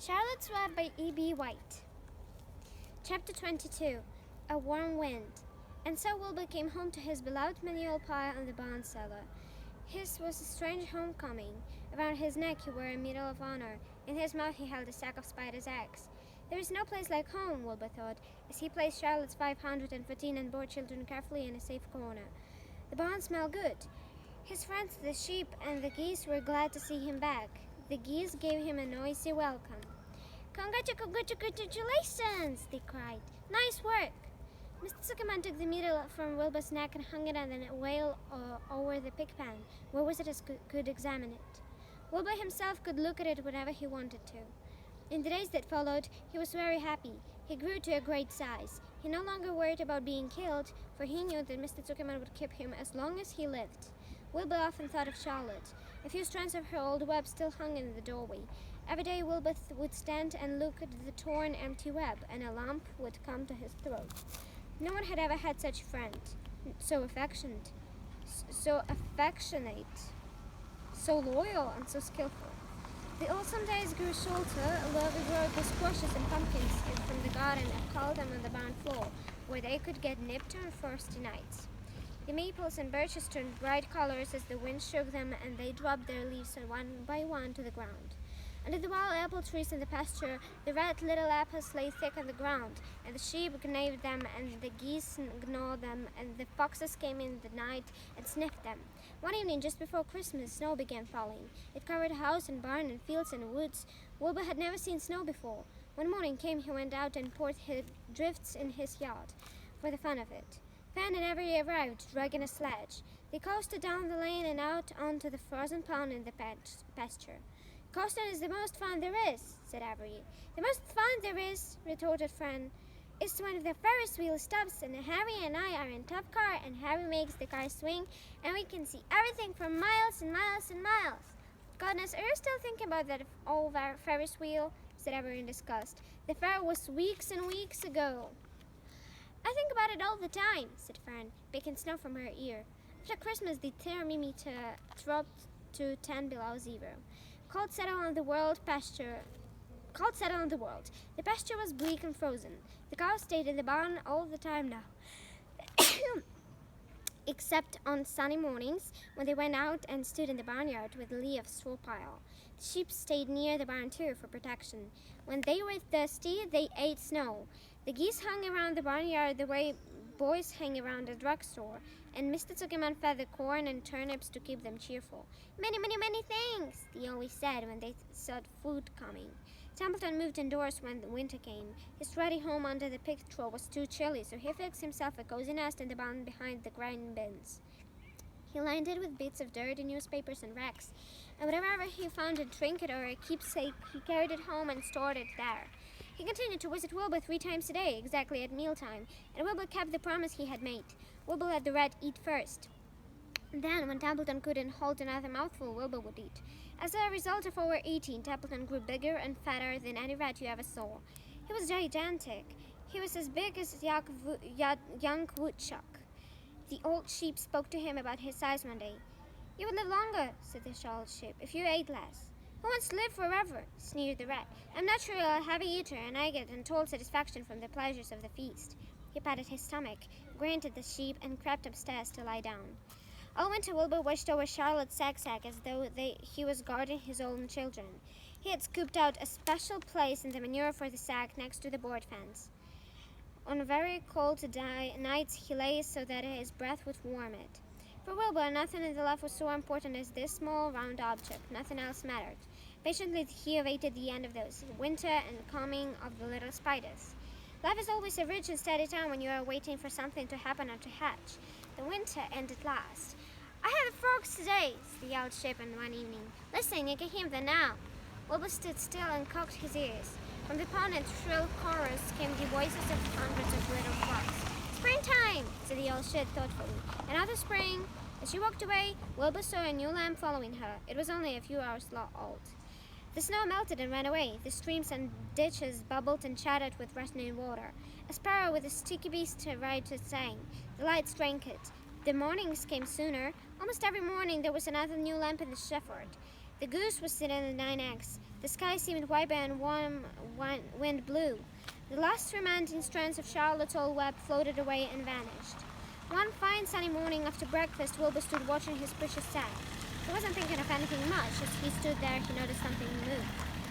Charlotte's Web by E.B. White. Chapter 22. A Warm Wind. And so Wilbur came home to his beloved manure pile in the barn cellar. His was a strange homecoming. Around his neck he wore a Medal of Honor. In his mouth he held a sack of spider's eggs. There is no place like home, Wilbur thought, as he placed Charlotte's 514 unborn children carefully in a safe corner. The barn smelled good. His friends, the sheep and the geese, were glad to see him back. The geese gave him a noisy welcome. Congratulations, they cried. Nice work. Mr. Zuckerman took the needle from Wilbur's neck and hung it on a whale over the pig pen, where visitors could examine it. Wilbur himself could look at it whenever he wanted to. In the days that followed, he was very happy. He grew to a great size. He no longer worried about being killed, for he knew that Mr. Zuckerman would keep him as long as he lived. Wilbur often thought of Charlotte. A few strands of her old web still hung in the doorway. Every day Wilbur would stand and look at the torn, empty web, and a lump would come to his throat. No one had ever had such a friend, so affectionate, so loyal, and so skillful. The autumn days grew shorter. Wilbur brought the squashes and pumpkins from the garden and piled them on the barn floor, where they could get nipped on frosty nights. The maples and birches turned bright colors as the wind shook them, and they dropped their leaves one by one to the ground. Under the wild apple trees in the pasture, the red little apples lay thick on the ground, and the sheep gnawed them, and the geese gnawed them, and the foxes came in the night and sniffed them. One evening, just before Christmas, snow began falling. It covered house and barn and fields and woods. Wilbur had never seen snow before. One morning he went out and poured his drifts in his yard, for the fun of it. Fan and Avery arrived, dragging a sledge. They coasted down the lane and out onto the frozen pond in the pasture. "Coasting is the most fun there is," said Avery. "The most fun there is," retorted Fran, "is when the Ferris wheel stops and Harry and I are in top car and Harry makes the car swing and we can see everything for miles and miles and miles." "Goodness, are you still thinking about that old Ferris wheel?" said Avery in disgust. "The fair was weeks and weeks ago." "I think about it all the time," said Fran, picking snow from her ear. After Christmas, the thermometer dropped to 10 below zero. Cold settled on the world. The pasture was bleak and frozen. The cows stayed in the barn all the time now, except on sunny mornings when they went out and stood in the barnyard with a lee of straw pile. The sheep stayed near the barn too for protection. When they were thirsty, they ate snow. The geese hung around the barnyard the way boys hang around a drugstore, and Mr. Zuckerman fed the corn and turnips to keep them cheerful. "Many, many, many thanks," they always said when they saw food coming. Templeton moved indoors when the winter came. His ruddy home under the pig trough was too chilly, so he fixed himself a cozy nest in the barn behind the grain bins. He lined it with bits of dirt and newspapers and rags, and whenever he found a trinket or a keepsake, he carried it home and stored it there. He continued to visit Wilbur 3 times a day, exactly at mealtime, and Wilbur kept the promise he had made. Wilbur let the rat eat first. Then, when Templeton couldn't hold another mouthful, Wilbur would eat. As a result of over 18, Templeton grew bigger and fatter than any rat you ever saw. He was gigantic. He was as big as a young woodchuck. The old sheep spoke to him about his size one day. "You would live longer," said the old sheep, "if you ate less." "Who wants to live forever?" sneered the rat. "I'm naturally a heavy eater, and I get untold satisfaction from the pleasures of the feast." He patted his stomach, grinned at the sheep, and crept upstairs to lie down. All winter Wilbur watched over Charlotte's sack as though he was guarding his own children. He had scooped out a special place in the manure for the sack next to the board fence. On very cold nights he lay so that his breath would warm it. For Wilbur, nothing in the life was so important as this small round object. Nothing else mattered. Patiently he awaited the end of those, winter and coming of the little spiders. Life is always a rich and steady time when you are waiting for something to happen or to hatch. The winter ended last. "I have frogs today," said the old sheep one evening. "Listen, you can hear them now." Wilbur stood still and cocked his ears. From the pond in shrill chorus came the voices of hundreds of little frogs. "Springtime," said the old sheep thoughtfully. "Another spring." As she walked away, Wilbur saw a new lamb following her. It was only a few hours old. The snow melted and ran away. The streams and ditches bubbled and chattered with rushing water. A sparrow with a sticky beast right sang. The lights drank it. The mornings came sooner. Almost every morning there was another new lamp in the shepherd. The goose was sitting on 9 eggs. The sky seemed white and warm wind blew. The last remaining strands of Charlotte's old web floated away and vanished. One fine sunny morning after breakfast, Wilbur stood watching his precious sack. He wasn't thinking of anything much. As he stood there, he noticed something move.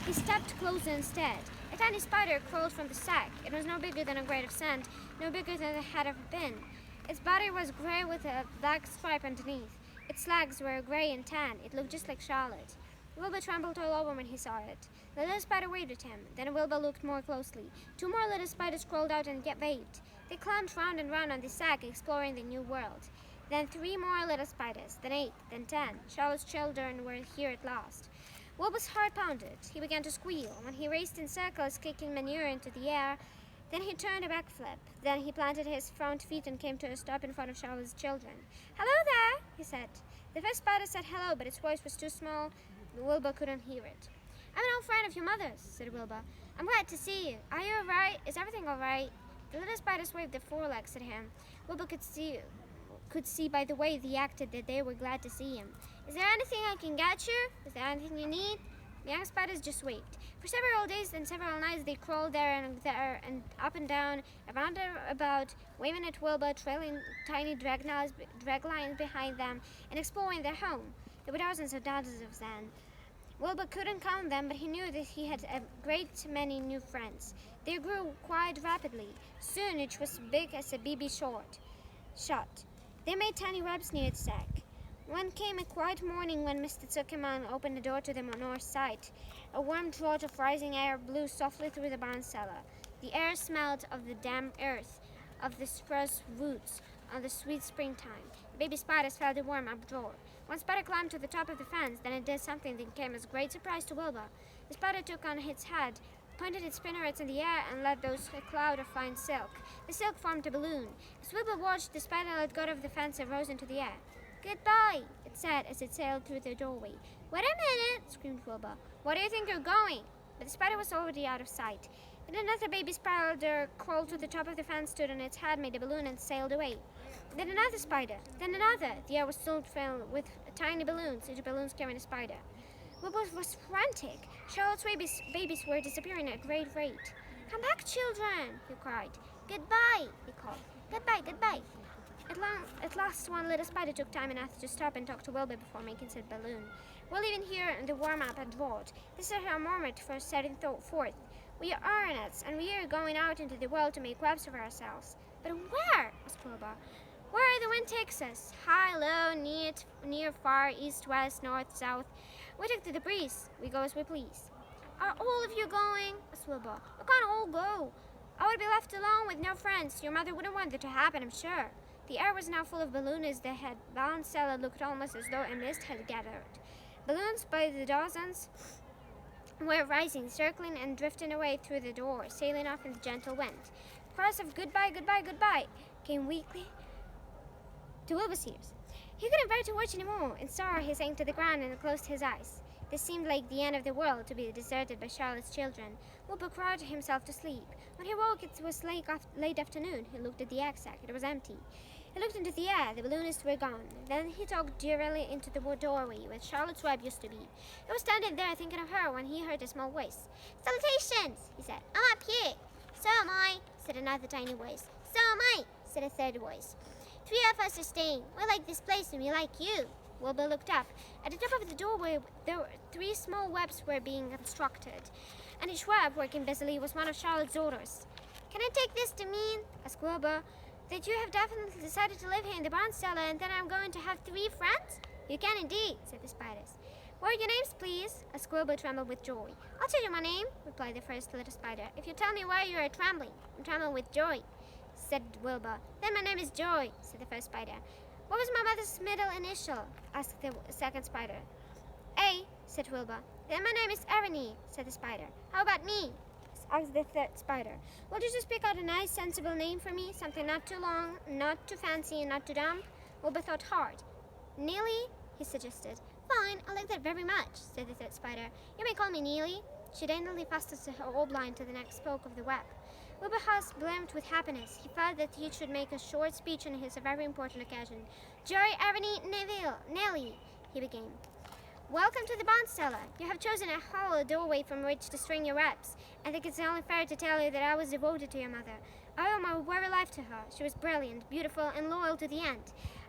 He stepped closer instead. A tiny spider crawled from the sack. It was no bigger than a grain of sand, no bigger than the head of a pin. Its body was gray with a black stripe underneath. Its legs were gray and tan. It looked just like Charlotte. Wilbur trembled all over when he saw it. The little spider waved at him. Then Wilbur looked more closely. Two more little spiders crawled out and waved. They climbed round and round on the sack, exploring the new world. Then 3 more little spiders, then 8, then 10. Charlotte's children were here at last. Wilbur's heart pounded. He began to squeal. When he raced in circles, kicking manure into the air, then he turned a backflip. Then he planted his front feet and came to a stop in front of Charlotte's children. "Hello there," he said. The first spider said hello, but its voice was too small. Wilbur couldn't hear it. "I'm an old friend of your mother's," said Wilbur. "I'm glad to see you. Are you all right? Is everything all right?" The little spiders waved their forelegs at him. Wilbur could see by the way they acted that they were glad to see him. "Is there anything I can get you? Is there anything you need?" The young spiders just waved. For several days and several nights they crawled there and up and down, around and about, waving at Wilbur, trailing tiny drag lines behind them, and exploring their home. There were dozens of them. Wilbur couldn't count them, but he knew that he had a great many new friends. They grew quite rapidly. Soon each was big as a BB shot. They made tiny webs near its sack. One came a quiet morning when Mr. Zuckerman opened the door to the north side. A warm draught of rising air blew softly through the barn cellar. The air smelled of the damp earth, of the spruce roots, on the sweet springtime. The baby spiders felt the warm updraw. One spider climbed to the top of the fence, then it did something that came as a great surprise to Wilbur. The spider took on its head, pointed its spinnerets in the air, and let loose a cloud of fine silk. The silk formed a balloon. As Wilbur watched, the spider let go of the fence and rose into the air. "Goodbye," it said as it sailed through the doorway. "Wait a minute," screamed Wilbur. "Where do you think you're going?" But the spider was already out of sight. Then another baby spider crawled to the top of the fence, stood on its head, made a balloon, and sailed away. Then another spider. Then another. The air was soon filled with tiny balloons, each balloons carrying a spider. Wilbur was frantic. Charlotte's babies were disappearing at a great rate. "Come back, children," he cried. "Goodbye," he called. "Goodbye, goodbye." At last, one little spider took time enough to stop and talk to Wilbur before making said balloon. "We're leaving here in the warm-up and board. This is our moment for setting forth. We are aeronauts, and we are going out into the world to make webs of ourselves." "But where?" asked Wilbur. "Where the wind takes us. High, low, near, far, east, west, north, south. We take to the breeze. We go as we please." "Are all of you going?" asked Wilbur. "We can't all go. I would be left alone with no friends. Your mother wouldn't want that to happen, I'm sure." The air was now full of balloons. The head-bound cellar looked almost as though a mist had gathered. Balloons by the dozens were rising, circling, and drifting away through the door, sailing off in the gentle wind. Cries of "goodbye, goodbye, goodbye" came weakly to Wilbur's ears. He couldn't bear to watch anymore. In sorrow he sank to the ground and closed his eyes. This seemed like the end of the world, to be deserted by Charlotte's children. Wilbur cried himself to sleep. When he woke, it was late afternoon. He looked at the egg sack. It was empty. He looked into the air. The balloonists were gone. Then he talked drearily into the doorway where Charlotte's web used to be. He was standing there thinking of her when he heard a small voice. "Salutations," he said. "I'm up here." "So am I," said another tiny voice. "So am I," said a third voice. "3 of us are staying. We like this place and we like you." Wilbur looked up. At the top of the doorway, there were 3 small webs were being constructed, and each web, working busily, was one of Charlotte's daughters. "Can I take this to mean," asked Wilbur, "that you have definitely decided to live here in the barn cellar, and then I'm going to have 3 friends?" "You can indeed," said the spiders. "What are your names, please?" asked Wilbur, trembled with joy. "I'll tell you my name," replied the first little spider, "if you tell me why you are trembling." "I'm trembling with joy," said Wilbur. "Then my name is Joy," said the first spider. "What was my mother's middle initial?" asked the second spider. "A," said Wilbur. "Then my name is Ebony," said the spider. "How about me?" asked the third spider. "Will you just pick out a nice, sensible name for me? Something not too long, not too fancy, and not too dumb?" Wilbur thought hard. "Neely," he suggested. "Fine, I like that very much," said the third spider. "You may call me Neely." She daintily fastened her old line to the next spoke of the web. Wilbur's heart brimmed with happiness. He felt that he should make a short speech on his very important occasion. "Joy, Ebony, Nellie," he began. Welcome to the bond cellar. You have chosen a hollow doorway from which to string your webs. I think it's only fair to tell you that I was devoted to your mother. I owe my very life to her. She was brilliant, beautiful, and loyal to the end.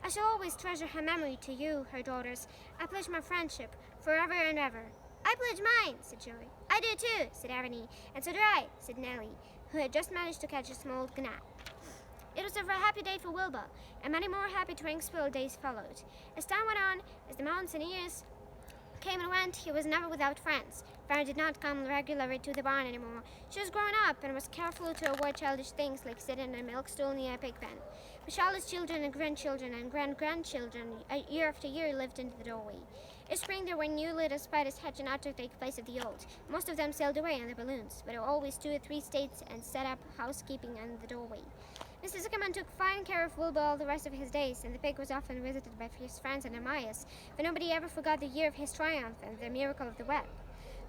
I shall always treasure her memory to you, her daughters. I pledge my friendship, forever and ever. I pledge mine, said Joey. I do too, said Avani. And so do I, said Nellie, who had just managed to catch a small gnat. It was a very happy day for Wilbur, and many more happy twinkle days followed. As time went on, as the months and years came and went, he was never without friends. Farron did not come regularly to the barn anymore. She was grown up and was careful to avoid childish things like sitting in a milk stool near a pig pen. But Charlotte's children and grandchildren and grand-grandchildren, year after year, lived into the doorway. Each spring there were new little spiders hatching out to take place of the old. Most of them sailed away in their balloons, but there were always 2 or 3 states and set up housekeeping in the doorway. Mr. Zuckerman took fine care of Wilbur all the rest of his days, and the pig was often visited by his friends and admirers, but nobody ever forgot the year of his triumph and the miracle of the web.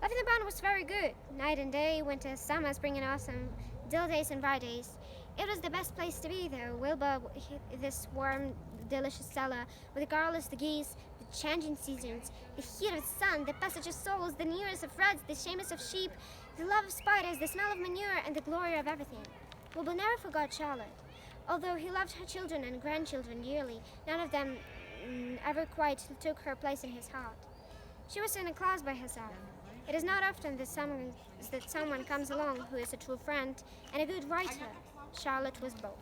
Life in the barn was very good. Night and day, winter, summer, spring and autumn, dull days and bright days. It was the best place to be, though. Wilbur, this warm, delicious cellar, with the garrulous, the geese, the changing seasons, the heat of the sun, the passage of souls, the nearness of rats, the shameless of sheep, the love of spiders, the smell of manure, and the glory of everything. Wilbur never forgot Charlotte. Although he loved her children and grandchildren dearly, none of them ever quite took her place in his heart. She was in a class by herself. It is not often that someone comes along who is a true friend and a good writer. Charlotte was both.